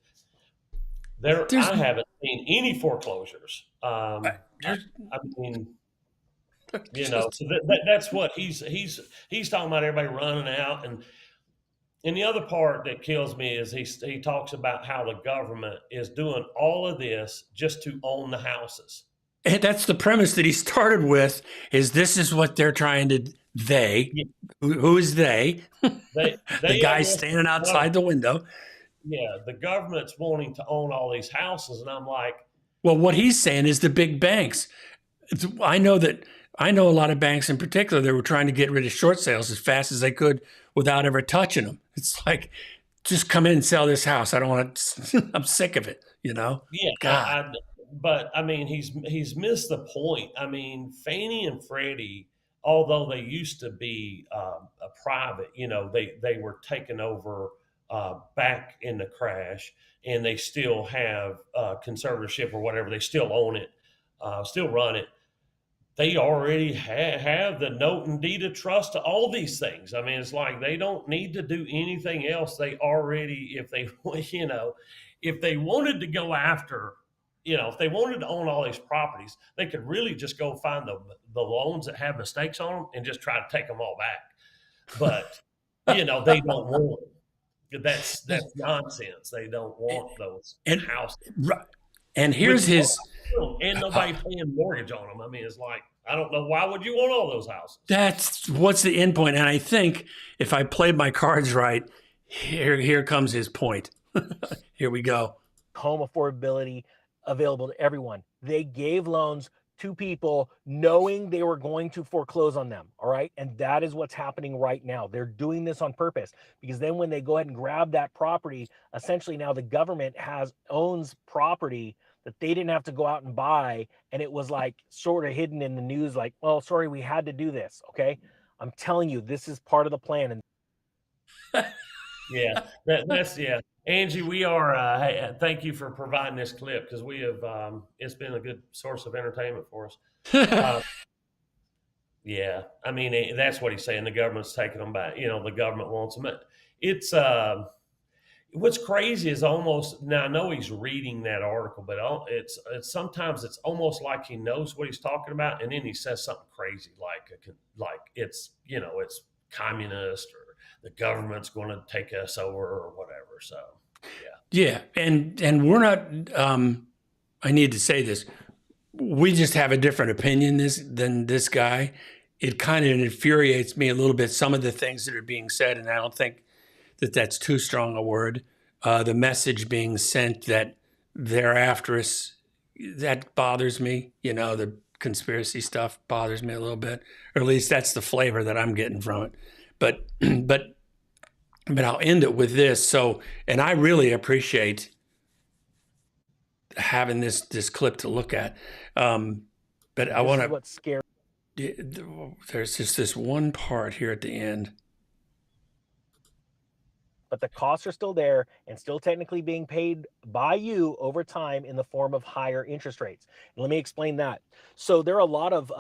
there. There's, I haven't seen any foreclosures. I there's mean, just, so that's what he's talking about. Everybody running out, and the other part that kills me is he talks about how the government is doing all of this just to own the houses. and that's the premise that he started with, is this is what they're trying to, Yeah. who is they? They The guy I guess, standing outside the window. yeah, the government's wanting to own all these houses, and I'm like, Well, what he's saying is the big banks. I know a lot of banks in particular that were trying to get rid of short sales as fast as they could without ever touching them. It's like, just come in and sell this house. I don't want to, I'm sick of it, yeah, God. but I mean, he's missed the point. I mean, Fannie and Freddie, although they used to be a private, they were taken over back in the crash, and they still have conservatorship or whatever. They still own it, still run it. They already have the note and deed of trust to all these things. I mean, it's like they don't need to do anything else. They already, if they, if they wanted to go after, if they wanted to own all these properties, they could really just go find the loans that have mistakes on them and just try to take them all back. But, they don't want them. That's nonsense. They don't want those And, houses. and here's his, And nobody paying mortgage on them. I mean, it's like, I don't know, why would you want all those houses? that's what's the end point. And I think if I played my cards right, here comes his point. Here we go. Home affordability available to everyone. They gave loans to people knowing they were going to foreclose on them. All right. And that is what's happening right now. They're doing this on purpose, because then when they go ahead and grab that property, essentially now the government owns property that they didn't have to go out and buy. And it was like sort of hidden in the news, like, well, sorry, we had to do this. Okay. I'm telling you, this is part of the plan. And That's Angie, we are. Hey, thank you for providing this clip, because we have. It's been a good source of entertainment for us. Yeah, I mean, that's what he's saying. The government's taking them back. The government wants them. It's what's crazy is almost now. I know he's reading that article, but it's sometimes it's almost like he knows what he's talking about, and then he says something crazy like it's it's communist, or the government's going to take us over, or whatever. So, Yeah, and we're not. I need to say this. We just have a different opinion than this guy. It kind of infuriates me a little bit, some of the things that are being said, and I don't think that that's too strong a word. The message being sent that they're after us, that bothers me. The conspiracy stuff bothers me a little bit, or at least that's the flavor that I'm getting from it. But I'll end it with this. So, and I really appreciate having this clip to look at. But I want to. What's scary? There's just this one part here at the end. But the costs are still there and still technically being paid by you over time in the form of higher interest rates. And let me explain that. So there are a lot of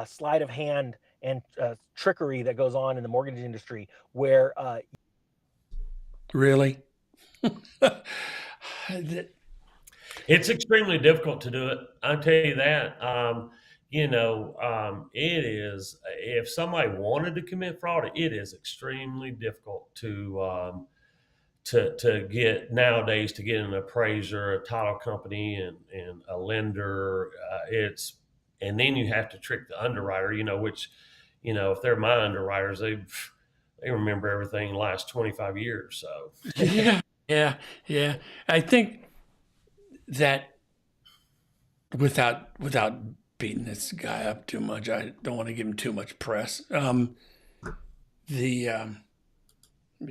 sleight of hand and trickery that goes on in the mortgage industry where Really? it's extremely difficult to do it. I'll tell you that. It is, if somebody wanted to commit fraud, it is extremely difficult to get nowadays, to get an appraiser, a title company, and a lender. And then you have to trick the underwriter, which, if they're my underwriters, they remember everything the last 25 years. So yeah. I think that without beating this guy up too much. I don't want to give him too much press. Let me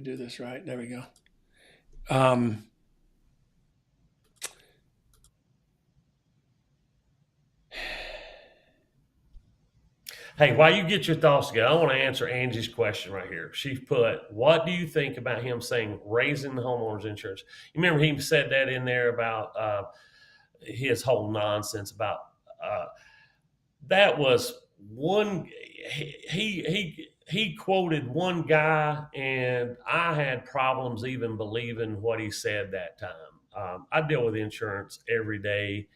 do this right. There we go. Hey, while you get your thoughts together, I want to answer Angie's question right here. She put, what do you think about him saying raising the homeowner's insurance? You remember he said that in there about his whole nonsense about that was one. He quoted one guy, and I had problems even believing what he said that time. I deal with insurance every day.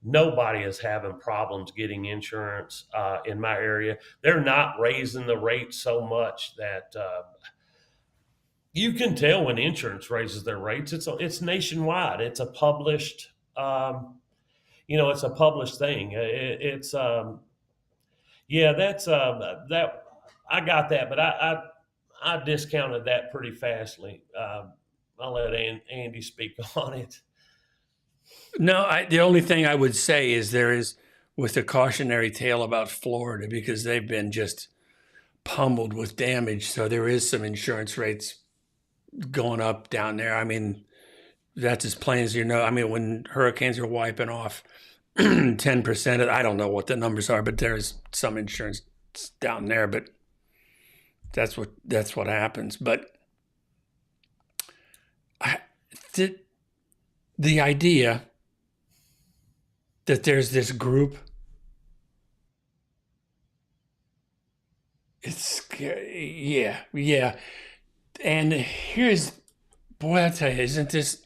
Nobody is having problems getting insurance in my area. They're not raising the rate so much that you can tell when insurance raises their rates. It's nationwide. It's a published, it's a published thing. That's that. I got that, but I discounted that pretty fastly. I'll let Andy speak on it. No, the only thing I would say is there is with a cautionary tale about Florida because they've been just pummeled with damage. So there is some insurance rates going up down there. I mean, that's as plain as you know. I mean, when hurricanes are wiping off 10%, I don't know what the numbers are, but there's some insurance down there. But that's what happens. But the idea that there's this group, it's scary. Yeah. And boy, I tell you, isn't this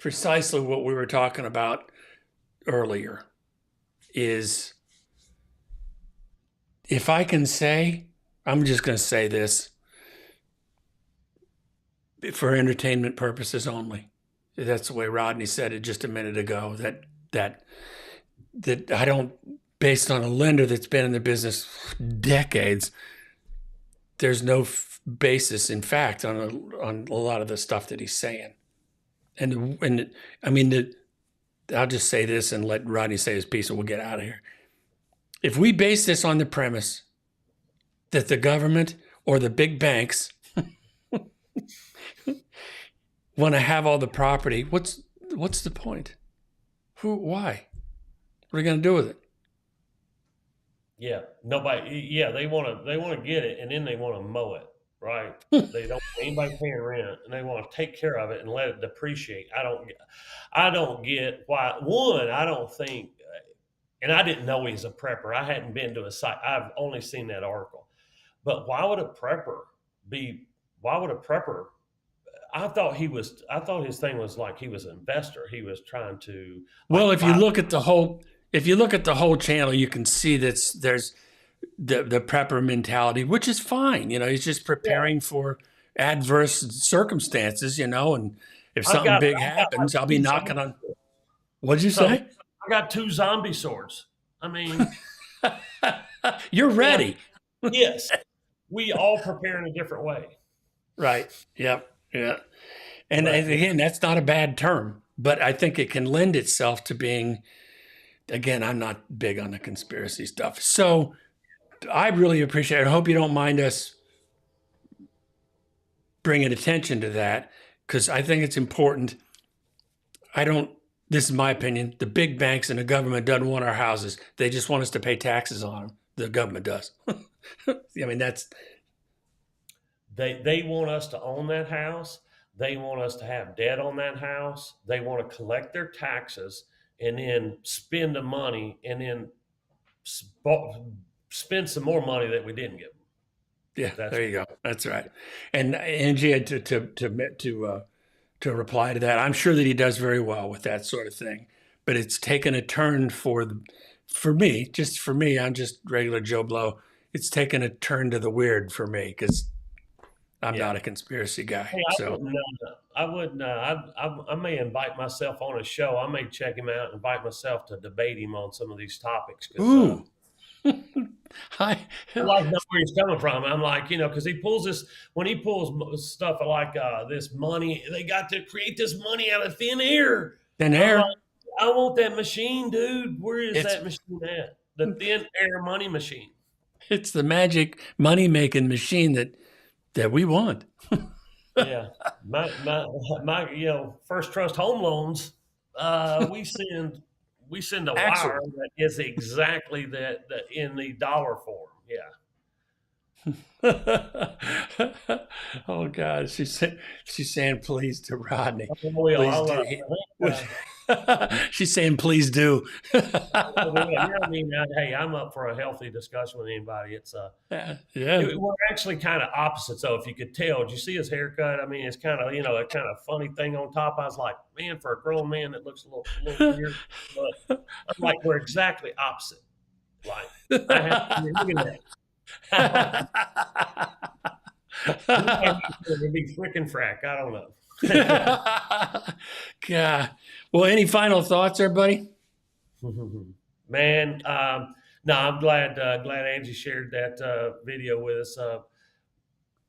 precisely what we were talking about earlier? Is if I can say, I'm just going to say this for entertainment purposes only. That's the way Rodney said it just a minute ago, that I don't, based on a lender that's been in the business decades, there's no basis, in fact, on a lot of the stuff that he's saying. And I mean, I'll just say this and let Rodney say his piece and we'll get out of here. If we base this on the premise that the government or the big banks want to have all the property, what's the point? Why? What are you going to do with it? Yeah, nobody. Yeah, they want to get it, and then they want to mow it. Right? They don't want anybody paying rent, and they want to take care of it and let it depreciate. I don't get why. One, I don't think, and I didn't know he's a prepper. I hadn't been to a site. I've only seen that article. But why would a prepper be? Why would a prepper? I thought his thing was like he was an investor. He was trying to. Well, if you look at the whole channel, you can see that there's the prepper mentality, which is fine. He's just preparing for adverse circumstances. And if something big happens, I'll be knocking on. What'd you say? I got 2 zombie swords. I mean, you're ready. Yes, we all prepare in a different way. Right. Yep. Yeah. And again, that's not a bad term, but I think it can lend itself to being, again, I'm not big on the conspiracy stuff. So I really appreciate it. I hope you don't mind us bringing attention to that because I think it's important. This is my opinion. The big banks and the government doesn't want our houses. They just want us to pay taxes on them. The government does. I mean, They want us to own that house. They want us to have debt on that house. They want to collect their taxes and then spend the money and then spend some more money that we didn't give them. Yeah, there you go. That's right. And Angie, to reply to that, I'm sure that he does very well with that sort of thing. But it's taken a turn for me. I'm just regular Joe Blow. It's taken a turn to the weird for me because I'm not a conspiracy guy. Hey, I wouldn't. I may invite myself on a show. I may check him out and invite myself to debate him on some of these topics. Ooh. I like know where he's coming from. I'm like, because he pulls this, when he pulls stuff like this money, they got to create this money out of thin air. Thin air. I want that machine, dude. Where is It's that machine at? The thin air money machine. it's the magic money making machine that we want. Yeah, my First Trust Home Loans. We send a Axel. wire that is exactly that in the dollar form. Yeah. Oh God, she's saying please to Rodney. We Please all do. She's saying please do. I mean, hey, I'm up for a healthy discussion with anybody. It's Yeah. we're actually kind of opposites. So if you could tell, did you see his haircut? I mean, it's kind of a kind of funny thing on top. I was like, man, for a grown man, that looks a little weird. But I'm like, we're exactly opposite. Like, I have look at that. It'd be freaking frack. I don't know. God. Well, any final thoughts, everybody? Man, no, I'm glad Angie shared that video with us.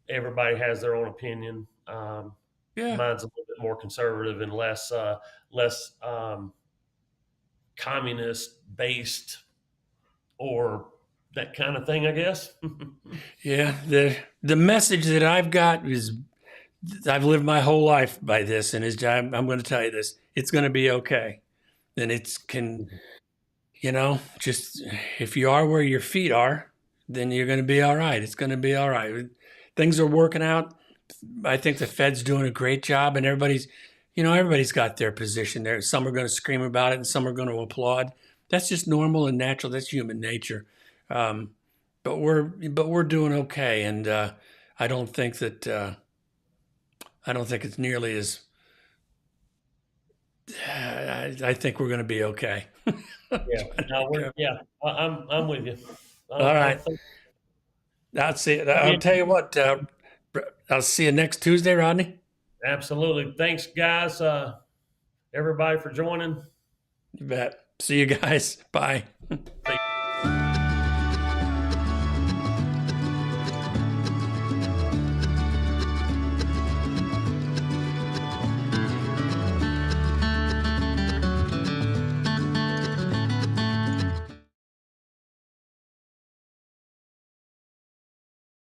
Everybody has their own opinion. Yeah. Mine's a little bit more conservative and less communist based or that kind of thing, I guess. Yeah. The message that I've got is I've lived my whole life by this, and I'm going to tell you this: it's going to be okay. And just if you are where your feet are, then you're going to be all right. It's going to be all right. Things are working out. I think the Fed's doing a great job, and everybody's got their position there. Some are going to scream about it, and some are going to applaud. That's just normal and natural. That's human nature. But we're doing okay, and I don't think it's nearly as. I think we're going to be okay. Yeah, no, I'm with you. All right. I'll see. I'll tell you what. I'll see you next Tuesday, Rodney. Absolutely. Thanks, guys. Everybody for joining. You bet. See you guys. Bye.